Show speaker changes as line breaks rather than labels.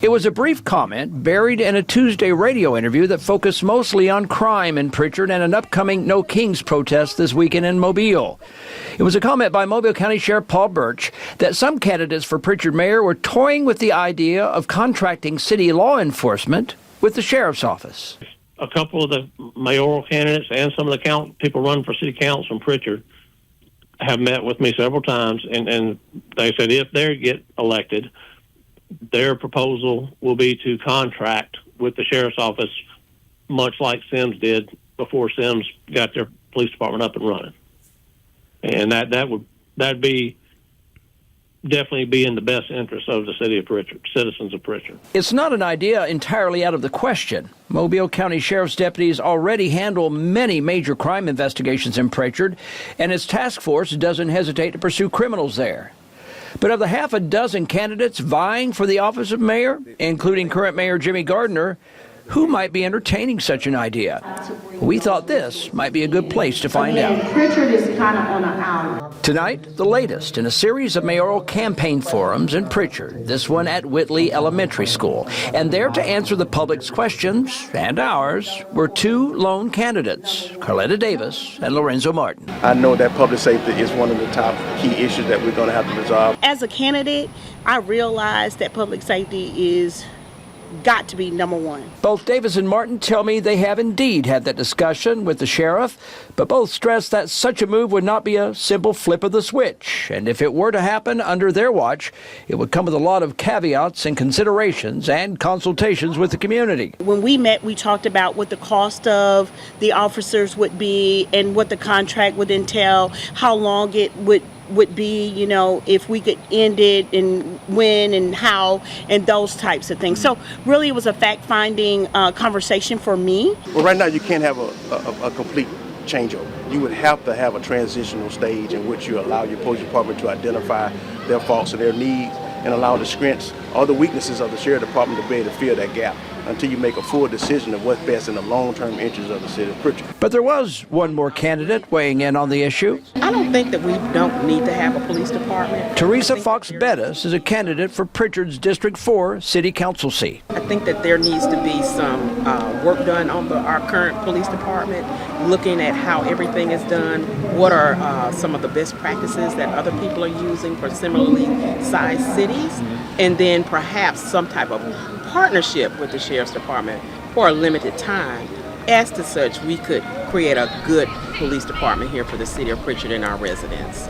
It was a brief comment buried in a Tuesday radio interview that focused mostly on crime in Prichard and an upcoming No Kings protest this weekend in Mobile. It was a comment by Mobile County Sheriff Paul Birch that some candidates for Prichard mayor were toying with the idea of contracting city law enforcement with the sheriff's office.
A couple of the mayoral candidates and some of the people running for city council in Prichard have met with me several times, and they said if they get elected, their proposal will be to contract with the sheriff's office, much like Sims did before Sims got their police department up and running. And that'd be definitely be in the best interest of the city of Prichard, citizens of Prichard.
It's not an idea entirely out of the question. Mobile County Sheriff's deputies already handle many major crime investigations in Prichard, and its task force doesn't hesitate to pursue criminals there. But of the half a dozen candidates vying for the office of mayor, including current Mayor Jimmy Gardner, who might be entertaining such an idea? We thought this might be a good place to find out.
Prichard is kind of on an island.
Tonight, the latest in a series of mayoral campaign forums in Prichard, this one at Whitley Elementary School. And there to answer the public's questions, and ours, were two lone candidates, Carletta Davis and Lorenzo Martin.
I know that public safety is one of the top key issues that we're going to have to resolve.
As a candidate, I realize that public safety is got to be number one.
Both Davis and Martin tell me they have indeed had that discussion with the sheriff, but both stress that such a move would not be a simple flip of the switch. And if it were to happen under their watch, it would come with a lot of caveats and considerations and consultations with the community.
When we met, we talked about what the cost of the officers would be and what the contract would entail, how long it would be, you know, if we could end it and when and how and those types of things. So really it was a fact-finding conversation for me.
Well, right now you can't have a complete changeover. You would have to have a transitional stage in which you allow your police department to identify their faults and their needs and allow the strengths or the weaknesses of the sheriff department to be able to fill that gap until you make a full decision of what's best in the long-term interest of the city of Prichard.
But there was one more candidate weighing in on the issue.
I don't think that we don't need to have a police department.
Teresa Fox Bettis is a candidate for Prichard's District 4 City Council seat.
I think that there needs to be some work done on our current police department, looking at how everything is done, what are some of the best practices that other people are using for similarly sized cities, and then perhaps some type of partnership with the Sheriff's Department for a limited time. As to such, we could create a good police department here for the city of Prichard and our residents.